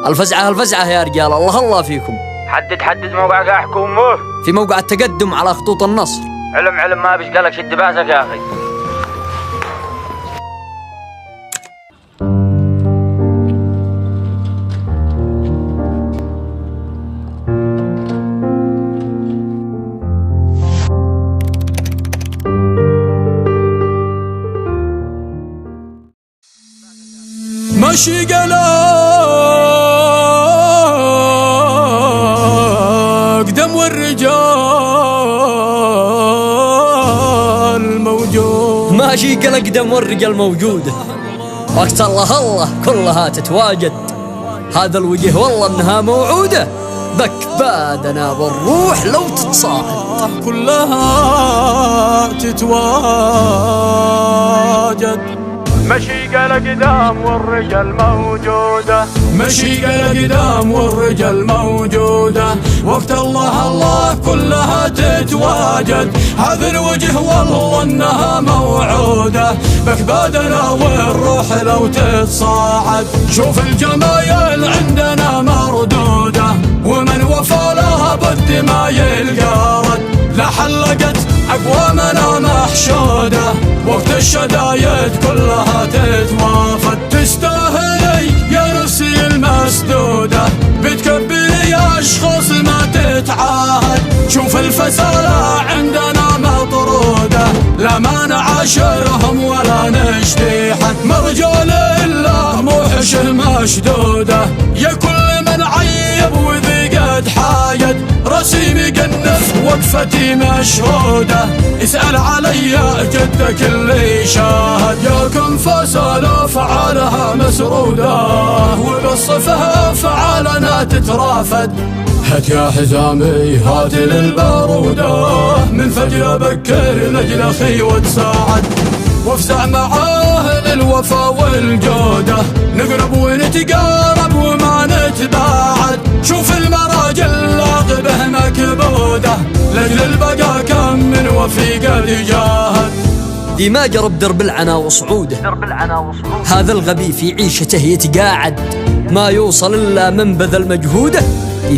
الفزعة الفزعة يا رجال، الله الله فيكم. حدد موقعك يا حكومه. في موقع التقدم على خطوط النصر. علم ما بيشقلك، شد باسك يا أخي. ماشي قلق دم والرجال موجود، ماشي قلق دم والرجال موجودة، وقت الله الله كلها تتواجد. هذا الوجه والله انها موعودة، بك بادنا بالروح لو تتصاعد، كلها تتواجد. مشي قلق دام والرجال موجودة، مشي قلق دام والرجال موجودة، وقت الله الله كلها تتواجد. هذا الوجه والله انها موعودة، بك بادنا والروح لو تتصاعد. شوف الجمايل عندنا مردودة، ومن وفى لها بد ما يلقى رد. لا حلقت أقوامنا محشودة، وقت الشدايد كلها تتوافد. تستاهلي يا نفسي المسدودة، بتكبري يا أشخاص ما تتعاهد. شوف الفسالة عندنا مطرودة، لا ما نعاشرهم ولا نشتي حد. مرجال الله موحشه مشدودة، يا كل من عيب وذي قد حايد. راسي مقنف وقفتي مشهودة، اسأل علي جدك اللي شاهد. يا كم فسالة فعالها مسرودة، وبالصفها فعالنا تترافد. هات يا حزامي هات للبارودة، من فجر بكر لجل أخي وتساعد. وافزع معاه للوفا والجودة، نقرب ونتقارب وما نتباعد. شوف المراجل لاغبه مكبودة، لجل البقا كم من وفي قد جاهد. ذي ما جرب درب العنا وصعوده، هذا الغبي في عيشته يتقاعد. ما يوصل إلا من بذل مجهوده،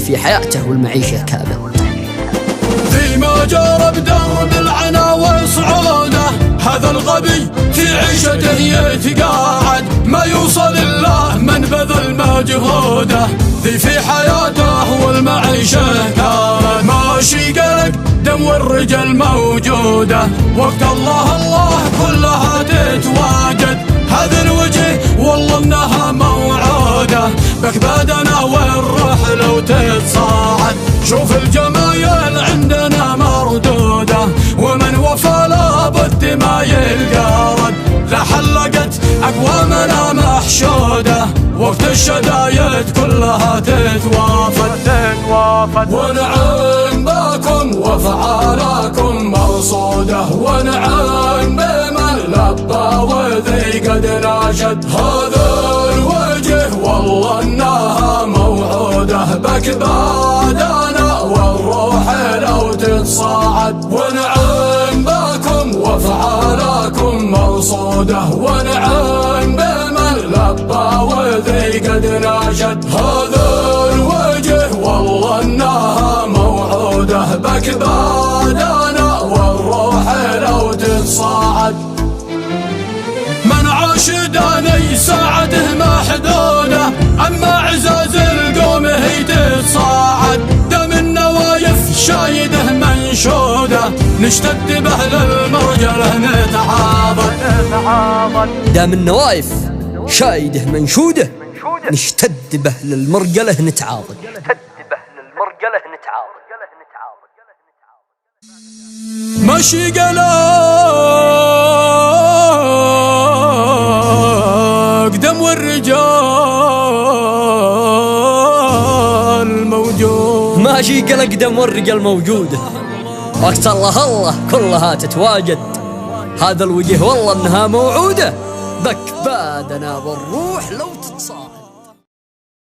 في حياته والمعيشة كابد. ذي ما جرب درب العنا وصعوده، هذا الغبي في عيشته يتقاعد. ما يوصل إلا من بذل مجهوده، ذي في حياته والمعيشة كابد. ماشي قلق دم والرجال موجودة، وقت الله الله كلها تتواجد. هذا الوجه والله انها موعودة، بك بادنا والروح لو تتصاعد. شوف الجمايل عندنا مردودة، ومن وفى لا بد ما يلقى رد. لا حلقت أقوامنا محشودة، وقت الشدايد كلها تتوافد. ونعم بكم وفعالكم مرصودة، ونعم بمن لبى وذي قد ناشد. هذا الوجه والله انها موعودة، بك بادنا والروح لو تتصاعد. ونعم بكم وفعالكم مرصودة، ونعم بمن لبى وذي قد ناشد. هذا الوجه والله انها موعودة، بك بادنا والروح لو تتصاعد. من عاشداني ساعته محدودة، أما عزاز القوم هي تتصاعد. دم النوايف شايده منشودة، نشتد به للمرجله نتعاضد. دام النوايف شايده منشودة، نشتد به للمرجله نتعاضد. ماشي قلق دم والرجال موجود، ماشي قلق دم والرجال موجودة، وقت الله الله كلها تتواجد. هذا الوجه والله انها موعودة، بك بادنا بالروح لو تتصاعد.